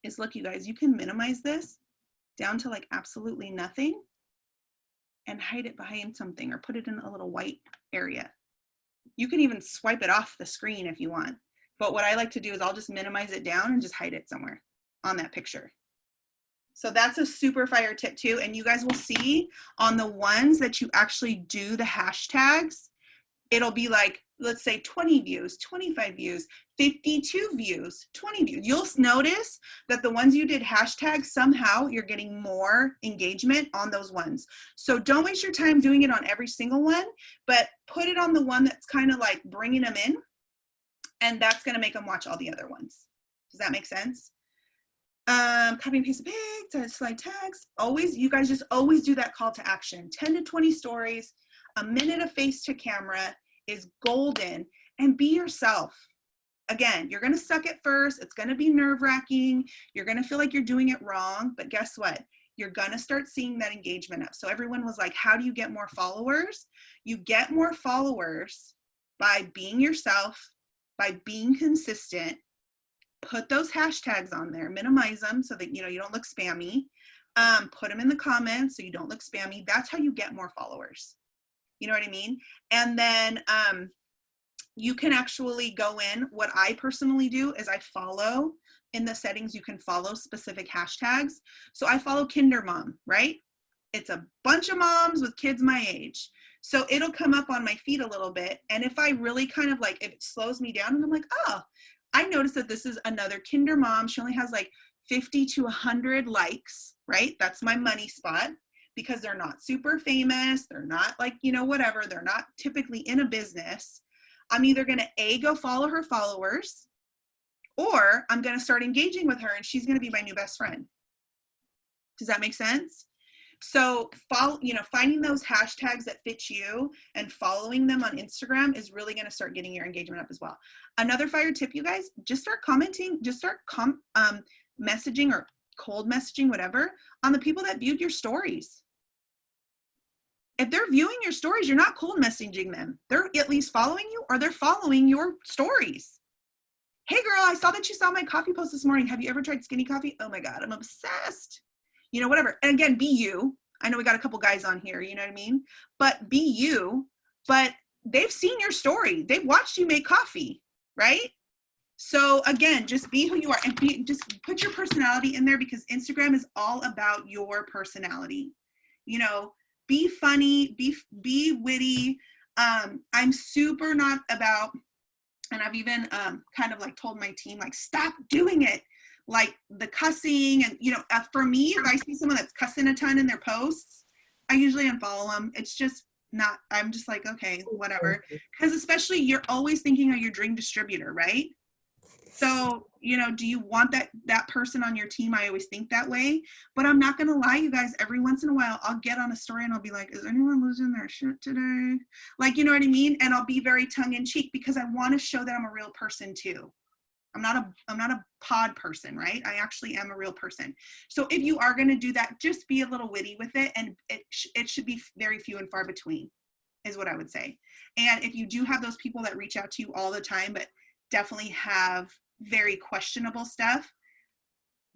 is, look, you guys, you can minimize this down to like absolutely nothing and hide it behind something or put it in a little white area. You can even swipe it off the screen if you want. But what I like to do is I'll just minimize it down and just hide it somewhere on that picture. So that's a super fire tip too. And you guys will see on the ones that you actually do the hashtags, it'll be like, let's say 20 views, 25 views, 52 views, 20 views. You'll notice that the ones you did hashtags, somehow you're getting more engagement on those ones. So don't waste your time doing it on every single one, but put it on the one that's kind of like bringing them in, and that's going to make them watch all the other ones. Does that make sense? Copy and paste a pic, slide tags. Always, you guys just always do that call to action. 10 to 20 stories, a minute of face to camera. is golden. And be yourself. Again, you're going to suck at first. It's going to be nerve-wracking. You're going to feel like you're doing it wrong. But guess what? You're going to start seeing that engagement up. So everyone was like, how do you get more followers? You get more followers by being yourself, by being consistent. Put those hashtags on there, minimize them so that, you know, you don't look spammy. Put them in the comments so you don't look spammy. That's how you get more followers. You know what I mean? And then you can actually go in. What I personally do is I follow in the settings, you can follow specific hashtags. So I follow Kinder Mom, right? It's a bunch of moms with kids my age. So it'll come up on my feed a little bit. And if I really kind of like, if it slows me down and I'm like, oh, I noticed that this is another Kinder Mom. She only has like 50 to 100 likes, right? That's my money spot because they're not super famous. They're not like, you know, whatever. They're not typically in a business. I'm either going to go follow her followers, or I'm going to start engaging with her and she's going to be my new best friend. Does that make sense? So finding those hashtags that fit you and following them on Instagram is really going to start getting your engagement up as well. Another fire tip, you guys, just start commenting, just start messaging or cold messaging, whatever, on the people that viewed your stories. If they're viewing your stories, you're not cold messaging them. They're at least following you or they're following your stories. Hey girl, I saw that you saw my coffee post this morning. Have you ever tried skinny coffee? Oh my God, I'm obsessed. You know, whatever. And again, be you. I know we got a couple guys on here, you know what I mean? But be you, but they've seen your story. They've watched you make coffee, right? So again, just be who you are and just put your personality in there because Instagram is all about your personality. You know, be funny, be witty. I'm super not about, and I've even kind of like told my team, like, stop doing it. Like the cussing and, you know, for me, if I see someone that's cussing a ton in their posts, I usually unfollow them. It's just not, I'm just like, okay, whatever. Because especially you're always thinking of your dream distributor, right? So, you know, do you want that person on your team? I always think that way, but I'm not going to lie, you guys, every once in a while, I'll get on a story and I'll be like, is anyone losing their shit today? Like, you know what I mean? And I'll be very tongue in cheek because I want to show that I'm a real person too. I'm not a pod person, right? I actually am a real person. So if you are going to do that, just be a little witty with it. And it should be very few and far between is what I would say. And if you do have those people that reach out to you all the time, but definitely have very questionable stuff,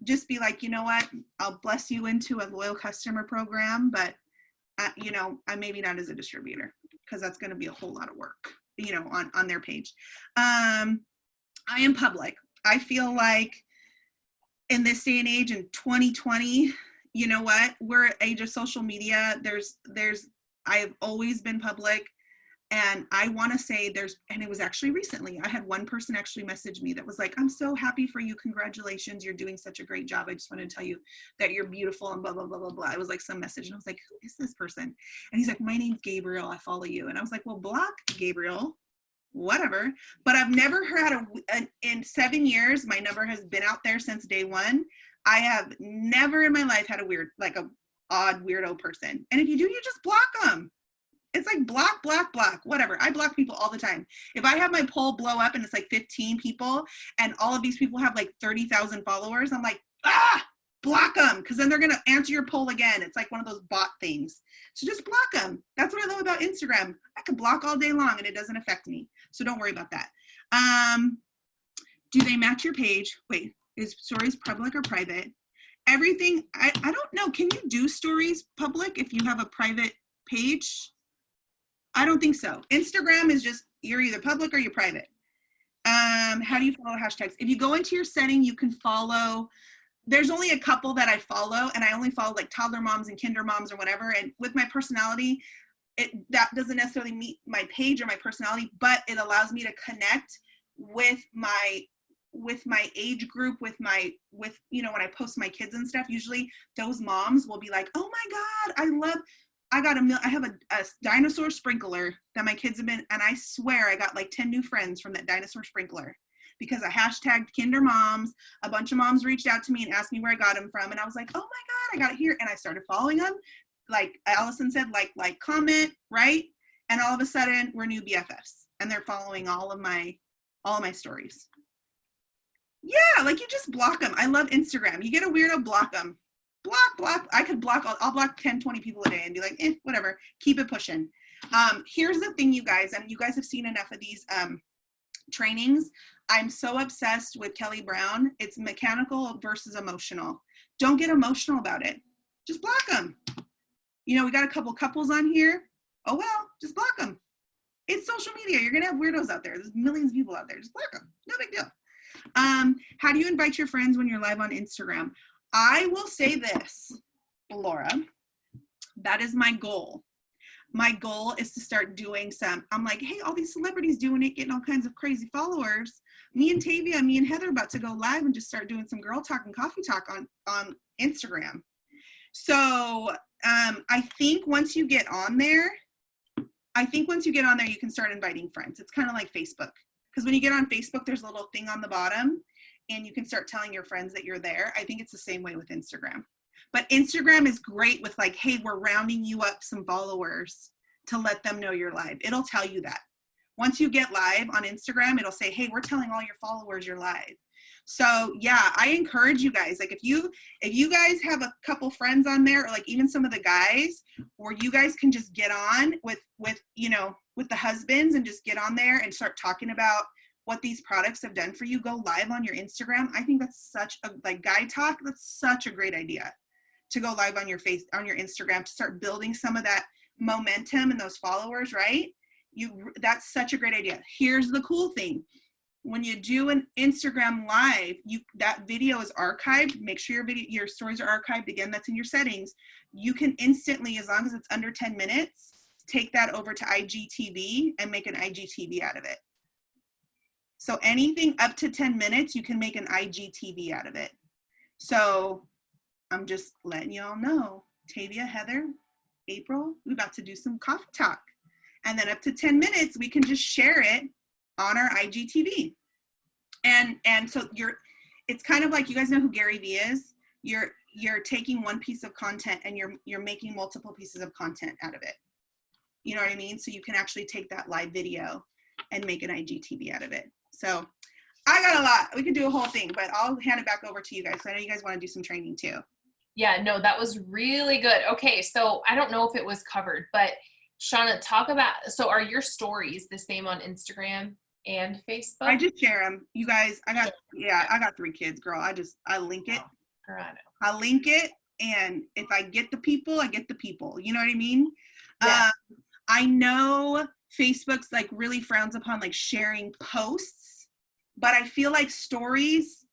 just be like, you know what, I'll bless you into a loyal customer program, but you know, I maybe not as a distributor because that's going to be a whole lot of work, you know, on their page. I am public. I feel like in this day and age in 2020, you know what, we're at age of social media. I've always been public. And I want to say and it was actually recently, I had one person actually message me that was like, I'm so happy for you. Congratulations. You're doing such a great job. I just wanted to tell you that you're beautiful and blah, blah, blah, blah, blah. It was like some message. And I was like, who is this person? And he's like, my name's Gabriel. I follow you. And I was like, well, block Gabriel, whatever. But I've never heard in 7 years, my number has been out there since day one. I have never in my life had a odd weirdo person. And if you do, you just block them. It's like block, whatever. I block people all the time. If I have my poll blow up and it's like 15 people and all of these people have like 30,000 followers, I'm like, block them. Because then they're going to answer your poll again. It's like one of those bot things. So just block them. That's what I love about Instagram. I can block all day long and it doesn't affect me. So don't worry about that. Do they match your page? Wait, is stories public or private? Everything, I don't know. Can you do stories public if you have a private page? I don't think so. Instagram is just, you're either public or you're private. How do you follow hashtags? If you go into your setting, you can follow, there's only a couple that I follow, and I only follow like toddler moms and kinder moms or whatever. And with my personality, that doesn't necessarily meet my page or my personality, but it allows me to connect with my age group, with you know, when I post my kids and stuff, usually those moms will be like, oh my God, I have a dinosaur sprinkler that my kids have been, and I swear I got like 10 new friends from that dinosaur sprinkler because I hashtagged Kinder Moms. A bunch of moms reached out to me and asked me where I got them from. And I was like, oh my God, I got it here. And I started following them. Like Allison said, like, comment, right? And all of a sudden we're new BFFs. and they're following all of my stories. Yeah, like you just block them. I love Instagram. You get a weirdo, block them. Block. I could block, I'll block 10, 20 people a day and be like, whatever, keep it pushing. Here's the thing, you guys, and you guys have seen enough of these trainings. I'm so obsessed with Kelly Brown. It's mechanical versus emotional. Don't get emotional about it. Just block them. You know, we got a couple couples on here. Oh, well, just block them. It's social media. You're going to have weirdos out there. There's millions of people out there. Just block them. No big deal. How do you invite your friends when you're live on Instagram? I will say this, Laura, that is my goal. My goal is to start doing I'm like, hey, all these celebrities doing it, getting all kinds of crazy followers. Me and Tavia, me and Heather about to go live and just start doing some girl talk and coffee talk on Instagram. So I think once you get on there, you can start inviting friends. It's kind of like Facebook. Because when you get on Facebook, there's a little thing on the bottom and you can start telling your friends that you're there. I think it's the same way with Instagram. But Instagram is great with like, hey, we're rounding you up some followers to let them know you're live. It'll tell you that. Once you get live on Instagram, it'll say, hey, we're telling all your followers you're live. So yeah, I encourage you guys, like if you guys have a couple friends on there, or like even some of the guys, or you guys can just get on with the husbands and just get on there and start talking about what these products have done for you, go live on your Instagram. I think that's such a, like guy talk, that's such a great idea to go live on your Instagram, to start building some of that momentum and those followers, right? That's such a great idea. Here's the cool thing. When you do an Instagram live, that video is archived. Make sure your stories are archived. Again, that's in your settings. You can instantly, as long as it's under 10 minutes, take that over to IGTV and make an IGTV out of it. So anything up to 10 minutes, you can make an IGTV out of it. So I'm just letting y'all know, Tavia, Heather, April, we're about to do some coffee talk. And then up to 10 minutes, we can just share it on our IGTV. And so it's kind of like, you guys know who Gary Vee is? You're taking one piece of content and you're making multiple pieces of content out of it. You know what I mean? So you can actually take that live video and make an IGTV out of it. So I got a lot. We could do a whole thing, but I'll hand it back over to you guys. I know you guys want to do some training too. Yeah, no, that was really good. Okay, so I don't know if it was covered, but Shauna, talk about, so are your stories the same on Instagram and Facebook? I just share them. You guys, I got 3 kids, girl. I link it. Oh, girl, I know. I link it, and if I get the people, I get the people. You know what I mean? Yeah. I know Facebook's like really frowns upon like sharing posts, but I feel like stories,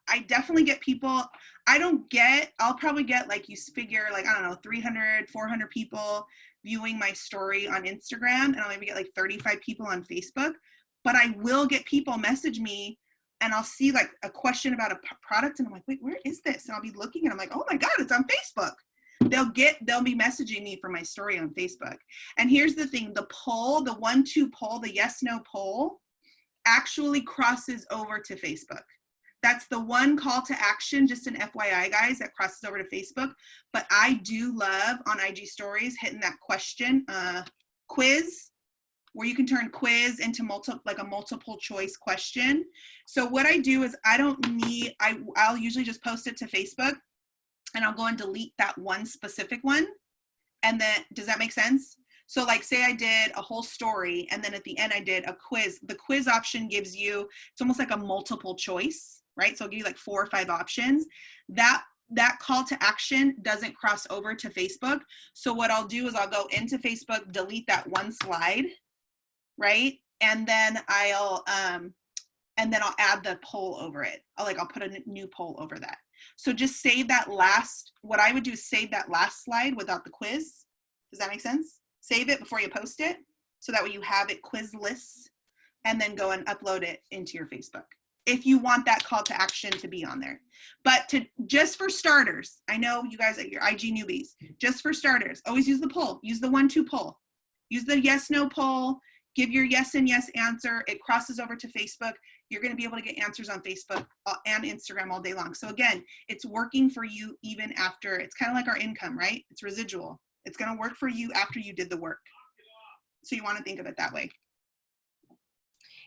I definitely get people. I'll probably get like, you figure like, I don't know, 300, 400 people viewing my story on Instagram, and I'll maybe get like 35 people on Facebook, but I will get people message me and I'll see like a question about a product and I'm like, wait, where is this? And I'll be looking and I'm like, oh my God, it's on Facebook. They'll be messaging me for my story on Facebook. And here's the thing, the poll, the 1-2 poll, the yes, no poll actually crosses over to Facebook. That's the one call to action, just an FYI, guys, that crosses over to Facebook. But I do love on IG stories hitting that question quiz, where you can turn quiz into a multiple choice question. So what I do is I'll usually just post it to Facebook and I'll go and delete that one specific one. And then, does that make sense? So like say I did a whole story and then at the end I did a quiz. The quiz option gives you, it's almost like a multiple choice, right? So I'll give you like 4 or 5 options. That call to action doesn't cross over to Facebook. So what I'll do is I'll go into Facebook, delete that one slide, right? And then I'll add the poll over it. I'll put a new poll over that. So just save that what I would do is save that last slide without the quiz. Does that make sense? Save it before you post it. So that way you have it quiz lists, and then go and upload it into your Facebook, if you want that call to action to be on there. But just for starters, I know you guys at your IG newbies, just for starters, always use the poll. Use the 1-2 poll. Use the yes, no poll. Give your yes and yes answer. It crosses over to Facebook. You're going to be able to get answers on Facebook and Instagram all day long. So again, it's working for you even after. It's kind of like our income, right? It's residual. It's going to work for you after you did the work. So you want to think of it that way.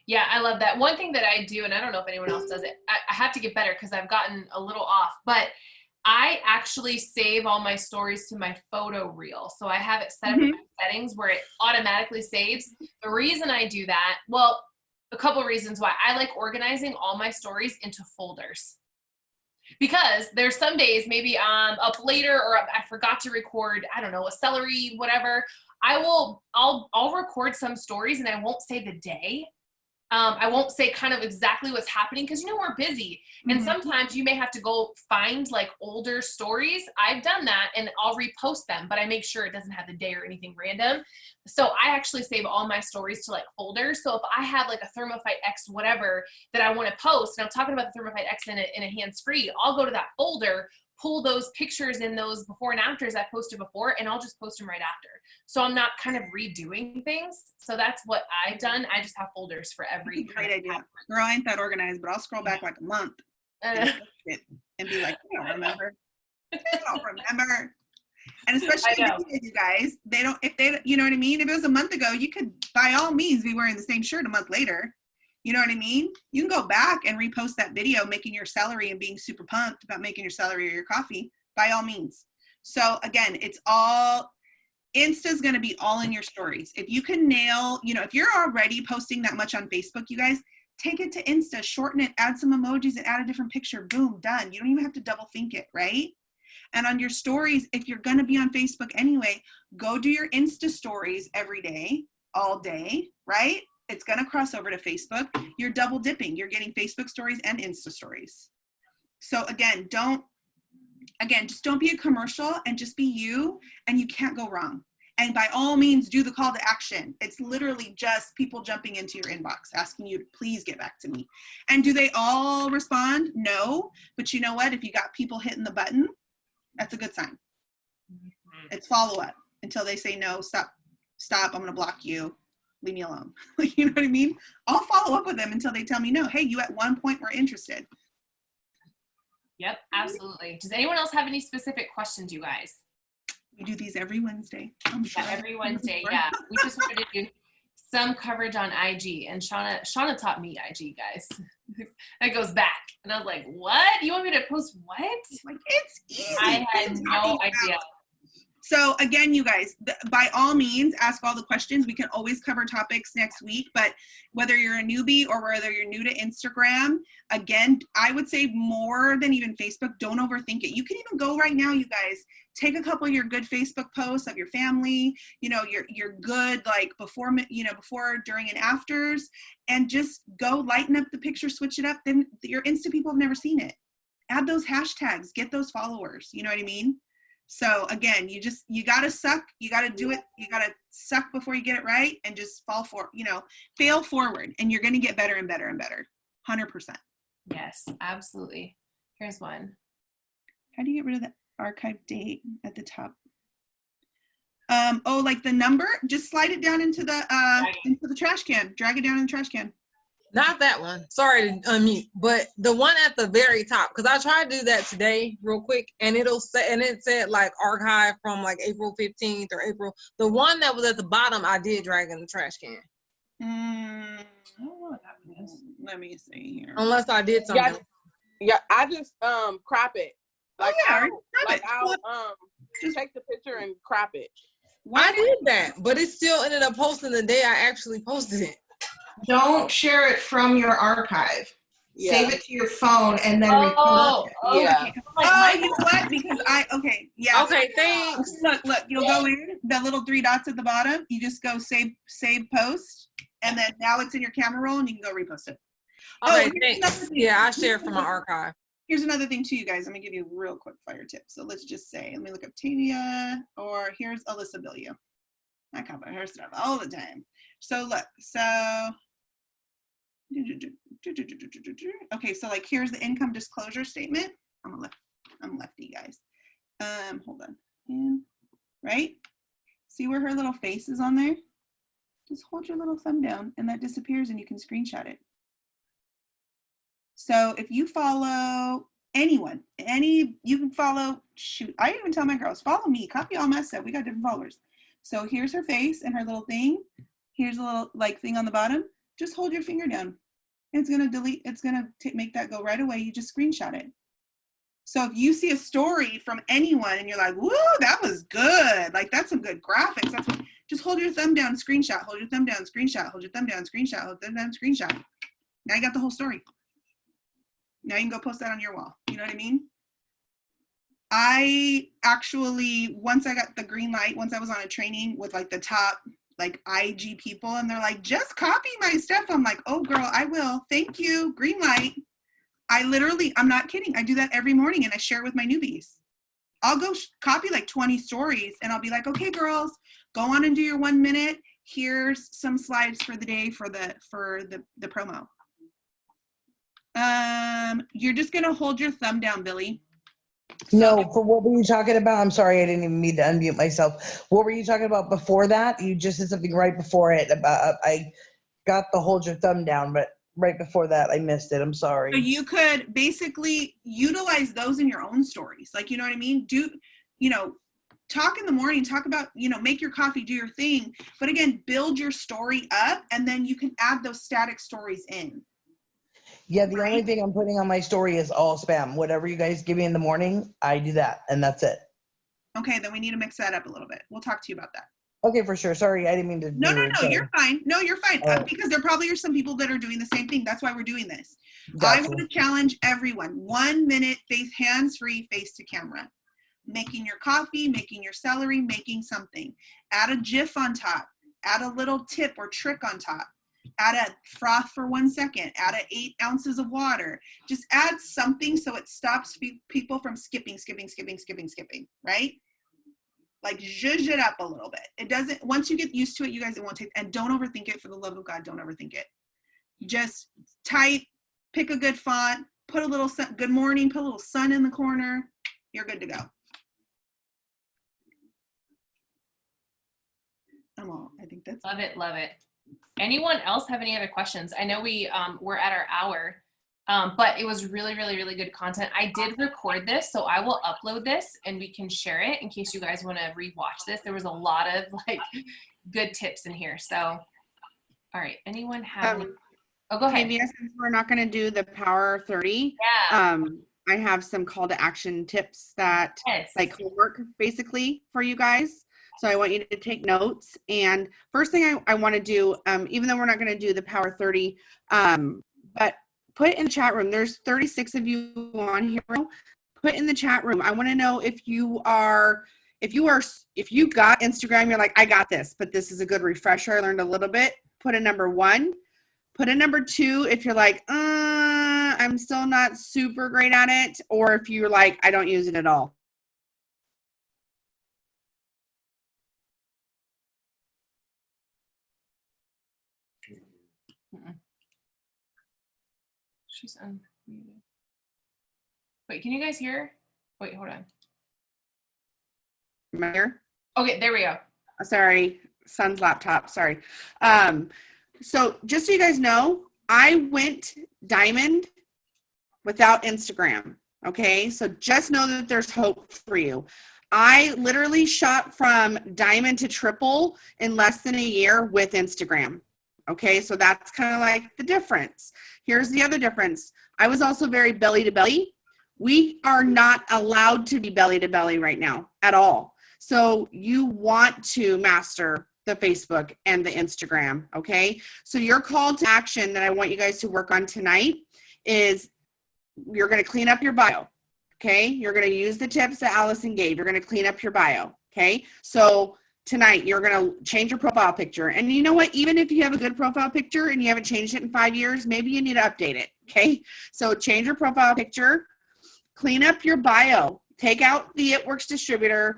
Yeah, I love that. One thing that I do, and I don't know if anyone else does it, I have to get better because I've gotten a little off, but I actually save all my stories to my photo reel. So I have it set up in my settings where it automatically saves. The reason I do that, well, a couple of reasons why. I like organizing all my stories into folders. Because there's some days maybe I'm up later or I forgot to record, I don't know, a celery, whatever. I'll record some stories and I won't say the day. I won't say kind of exactly what's happening because, we're busy. And sometimes you may have to go find like older stories. I've done that and I'll repost them, but I make sure it doesn't have the day or anything random. So I actually save all my stories to like folders. So if I have like a Thermophyte X whatever that I want to post, and I'm talking about the Thermophyte X in a hands-free, I'll go to that folder, pull those pictures in those before and afters I posted before, and I'll just post them right after. So I'm not kind of redoing things. So that's what I've done. I just have folders for every. Great idea. Girl, I ain't that organized, but I'll scroll back like a month and be like, I don't remember. I don't remember. And especially you guys, if they, you know what I mean? If it was a month ago, you could by all means be wearing the same shirt a month later. You know what I mean? You can go back and repost that video making your celery and being super pumped about making your celery or your coffee, by all means. So again, it's all, Insta's going to be all in your stories. If you can nail, if you're already posting that much on Facebook, you guys, take it to Insta, shorten it, add some emojis and add a different picture. Boom, done. You don't even have to double think it, right? And on your stories, if you're going to be on Facebook anyway, go do your Insta stories every day, all day, right? It's going to cross over to Facebook. You're double dipping. You're getting Facebook stories and Insta stories. So again, just don't be a commercial and just be you, and you can't go wrong. And by all means, do the call to action. It's literally just people jumping into your inbox, asking you to please get back to me. And do they all respond? No. But you know what? If you got people hitting the button, that's a good sign. It's follow up until they say, no, stop, I'm going to block you. Leave me alone. You know what I mean? I'll follow up with them until they tell me no. Hey, you at one point were interested. Yep, absolutely. Does anyone else have any specific questions, you guys? We do these every Wednesday. I'm sure. Yeah, every Wednesday, yeah. We just wanted to do some coverage on IG, and Shauna taught me IG, guys. That goes back. And I was like, what? You want me to post what? Like, it's easy. I had no idea. So again, you guys, by all means, ask all the questions. We can always cover topics next week, but whether you're a newbie or whether you're new to Instagram, again, I would say more than even Facebook, don't overthink it. You can even go right now, you guys, take a couple of your good Facebook posts of your family, your good, like before, during and afters, and just go lighten up the picture, switch it up. Then your Insta people have never seen it. Add those hashtags, get those followers. You know what I mean? So again, you got to suck, you got to do it. You got to suck before you get it right and just fail forward, and you're going to get better and better and better. 100%. Yes, absolutely. Here's one. How do you get rid of the archive date at the top? Like the number, just slide it down into the trash can, drag it down in the trash can. Not that one. Sorry to unmute, but the one at the very top, because I tried to do that today real quick, and it said like archive from like April 15th or April. The one that was at the bottom, I did drag in the trash can. I don't know what that is. Let me see here. Unless I did something. Yeah, I just crop it. Like I'll just take the picture and crop it. I did that, but it still ended up posting the day I actually posted it. Don't share it from your archive. Yeah. Save it to your phone and then repost it. Yeah. You know what? Because yeah. Okay, thanks. Look, you'll go in the little three dots at the bottom. You just go save post, and then now it's in your camera roll, and you can go repost it. Okay, thanks. Yeah, I share from my archive. Here's another thing too, you guys. I'm gonna give you a real quick fire tip. So let's just say, let me look up Tavia, or here's Alyssa Billiou. I cover her stuff all the time. So look, okay, so like here's the income disclosure statement. I'm lefty, guys. Hold on. Right? See where her little face is on there? Just hold your little thumb down and that disappears and you can screenshot it. So if you follow anyone, you can follow, I even tell my girls, follow me, copy all my stuff. We got different followers. So here's her face and her little thing. Here's a little like thing on the bottom. Just hold your finger down. It's going to delete. It's going to make that go right away. You just screenshot it. So if you see a story from anyone and you're like, woo, that was good. Like, that's some good graphics. That's what, just hold your thumb down, screenshot, hold your thumb down, screenshot, hold your thumb down, screenshot, hold your thumb down, screenshot. Now you got the whole story. Now you can go post that on your wall. You know what I mean? I actually, once I got the green light, once I was on a training with like the top like IG people and they're like, just copy my stuff. I'm like, oh girl, I will. Thank you. Green light. I literally, I'm not kidding. I do that every morning and I share it with my newbies. I'll go copy like 20 stories and I'll be like, okay, girls, go on and do your 1 minute. Here's some slides for the day for the promo. You're just going to hold your thumb down, Billy. No, for what were you talking about? I'm sorry, I didn't even mean to unmute myself. What were you talking about before that? You just said something right before it about, I got the hold your thumb down, but right before that, I missed it. I'm sorry. So you could basically utilize those in your own stories. Like, you know what I mean? Talk in the morning, talk about, make your coffee, do your thing. But again, build your story up and then you can add those static stories in. Yeah, the only thing I'm putting on my story is all spam. Whatever you guys give me in the morning, I do that, and that's it. Okay, then we need to mix that up a little bit. We'll talk to you about that. Okay, for sure. Sorry, I didn't mean to. No, you're fine. No, you're fine. Oh. Because there probably are some people that are doing the same thing. That's why we're doing this. Gotcha. I want to challenge everyone. 1 minute, hands-free, face to camera. Making your coffee, making your celery, making something. Add a GIF on top. Add a little tip or trick on top. Add a froth for 1 second. Add 8 ounces of water. Just add something so it stops people from skipping, right? Like zhuzh it up a little bit. It doesn't, once you get used to it, you guys, it won't take, and don't overthink it, for the love of God, don't overthink it. Just type, pick a good font, put a little sun, good morning, put a little sun in the corner. You're good to go. I think that's Love it, love it. Anyone else have any other questions? I know we're at our hour, but it was really, really, really good content. I did record this, so I will upload this and we can share it in case you guys want to rewatch this. There was a lot of like good tips in here. So, all right, anyone have any? Oh, go ahead. Since we're not going to do the Power 30, I have some call to action tips that like homework basically for you guys. So I want you to take notes. And first thing I want to do, even though we're not going to do the Power 30, but put it in the chat room. There's 36 of you on here. Put in the chat room. I want to know if you got Instagram, you're like, I got this, but this is a good refresher. I learned a little bit. Put a number 1. Put a number 2 if you're like, I'm still not super great at it. Or if you're like, I don't use it at all. She's unmuted. Wait, can you guys hear? Wait, hold on. Am I here? Okay, there we go. Sorry, son's laptop. Sorry. So just so you guys know, I went diamond without Instagram. Okay, so just know that there's hope for you. I literally shot from diamond to triple in less than a year with Instagram. Okay, so that's kind of like the difference. Here's the other difference. I was also very belly to belly. We are not allowed to be belly to belly right now at all. So you want to master the Facebook and the Instagram, okay? So your call to action that I want you guys to work on tonight is you're going to clean up your bio, okay? You're going to use the tips that Allison gave. You're going to clean up your bio, okay? So tonight, you're going to change your profile picture. And you know what? Even if you have a good profile picture and you haven't changed it in 5 years, maybe you need to update it, okay? So change your profile picture, clean up your bio, take out the It Works distributor,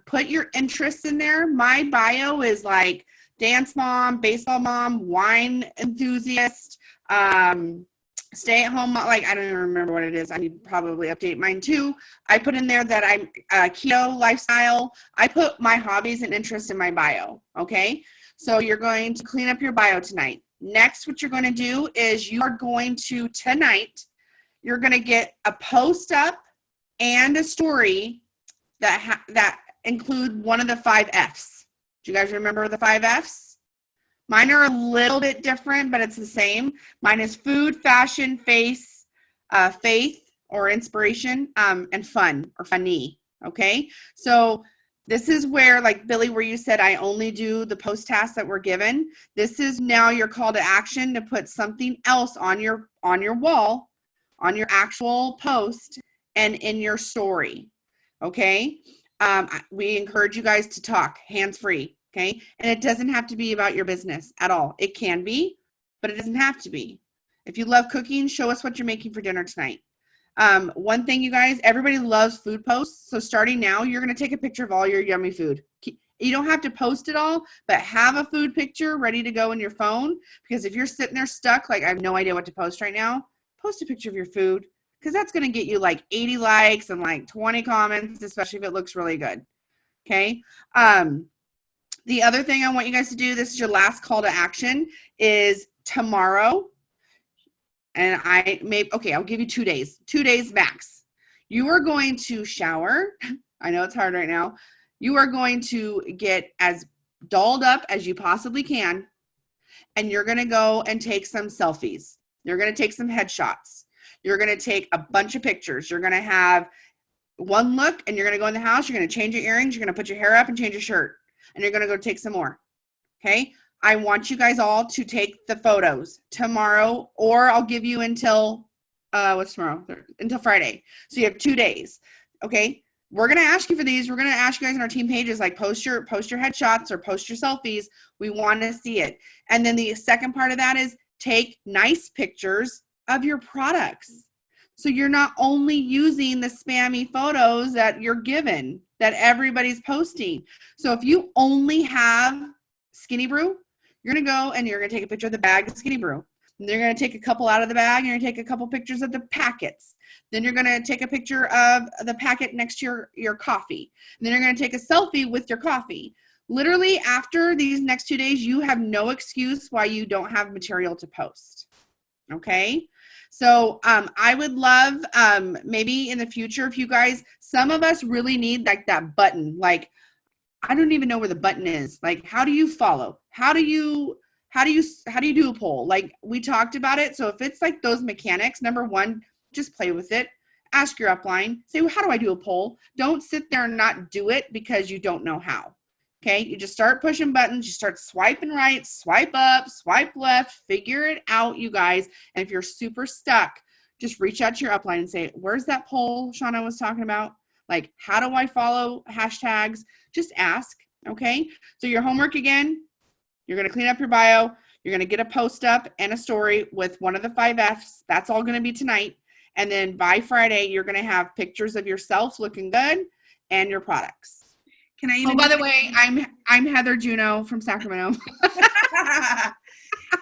put your interests in there. My bio is like dance mom, baseball mom, wine enthusiast, stay at home, like I don't even remember what it is. I need to probably update mine too. I put in there that I'm keto lifestyle. I put my hobbies and interests in my bio, okay? So you're going to clean up your bio tonight. Next, what you're going to do is you are going to, tonight, you're going to get a post up and a story that include one of the 5 Fs. Do you guys remember the 5 Fs? Mine are a little bit different, but it's the same. Mine is food, fashion, faith, or inspiration, and fun or funny. Okay. So this is where, like Billy, where you said I only do the post tasks that we're given. This is now your call to action to put something else on your wall, on your actual post, and in your story. Okay. We encourage you guys to talk hands-free. Okay. And it doesn't have to be about your business at all. It can be, but it doesn't have to be. If you love cooking, show us what you're making for dinner tonight. One thing, you guys, everybody loves food posts. So starting now, you're going to take a picture of all your yummy food. You don't have to post it all, but have a food picture ready to go in your phone. Because if you're sitting there stuck, like I have no idea what to post right now, post a picture of your food. Because that's going to get you like 80 likes and like 20 comments, especially if it looks really good. Okay. The other thing I want you guys to do, this is your last call to action, is tomorrow. And I'll give you 2 days, 2 days max. You are going to shower. I know it's hard right now. You are going to get as dolled up as you possibly can. And you're going to go and take some selfies. You're going to take some headshots. You're going to take a bunch of pictures. You're going to have one look, and you're going to go in the house. You're going to change your earrings. You're going to put your hair up and change your shirt. And you're going to go take some more. Okay. I want you guys all to take the photos tomorrow, or I'll give you until, what's tomorrow? Until Friday. So you have 2 days. Okay. We're going to ask you for these. We're going to ask you guys in our team pages, like post your headshots or post your selfies. We want to see it. And then the second part of that is take nice pictures of your products. So you're not only using the spammy photos that you're given, that everybody's posting. So if you only have Skinny Brew, you're going to go and you're going to take a picture of the bag of Skinny Brew. And you're going to take a couple out of the bag, and you're going to take a couple pictures of the packets. Then you're going to take a picture of the packet next to your coffee. And then you're going to take a selfie with your coffee. Literally, after these next 2 days, you have no excuse why you don't have material to post. Okay? So I would love maybe in the future, if you guys, some of us really need like that button. Like, I don't even know where the button is. Like, how do you follow? How do you do a poll? Like, we talked about it. So if it's like those mechanics, number one, just play with it. Ask your upline. Say, well, how do I do a poll? Don't sit there and not do it because you don't know how. Okay, you just start pushing buttons. You start swiping right, swipe up, swipe left, figure it out, you guys. And if you're super stuck, just reach out to your upline and say, where's that poll Shauna was talking about? Like, how do I follow hashtags? Just ask, okay? So your homework again, you're going to clean up your bio. You're going to get a post up and a story with one of the 5 Fs. That's all going to be tonight. And then by Friday, you're going to have pictures of yourself looking good and your products. Can I even by the way, I'm Heather Juno from Sacramento.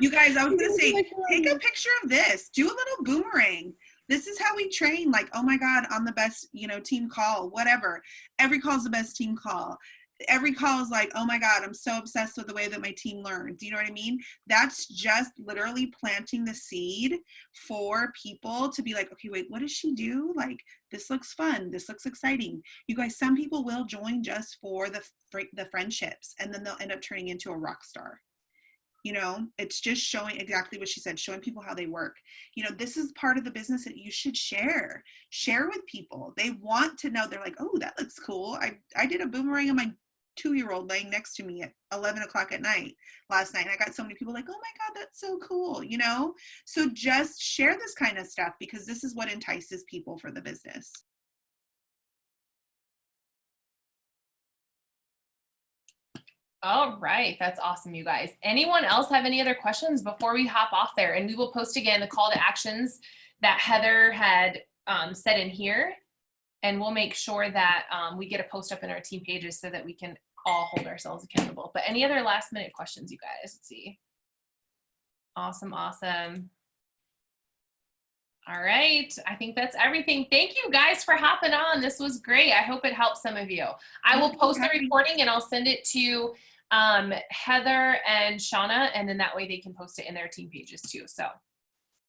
You guys, I was going to say, take a picture of this. Do a little boomerang. This is how we train. Like, oh my God, on the best, team call, whatever. Every call is the best team call. Every call is like, oh my God, I'm so obsessed with the way that my team learns. Do you know what I mean? That's just literally planting the seed for people to be like, okay, wait, what does she do? Like, this looks fun. This looks exciting. You guys, some people will join just for the friendships, and then they'll end up turning into a rock star. It's just showing exactly what she said, showing people how they work. This is part of the business that you should share with people. They want to know. They're like, oh, that looks cool. I did a boomerang on my 2-year-old laying next to me at 11 o'clock at night last night. And I got so many people like, oh my God, that's so cool. So just share this kind of stuff, because this is what entices people for the business. All right. That's awesome, you guys. Anyone else have any other questions before we hop off there? And we will post again the call to actions that Heather had said in here. And we'll make sure that we get a post up in our team pages so that we can all hold ourselves accountable. But any other last minute questions, you guys? Let's see. Awesome. All right. I think that's everything. Thank you guys for hopping on. This was great. I hope it helps some of you. I will post the recording and I'll send it to Heather and Shauna, and then that way they can post it in their team pages too. So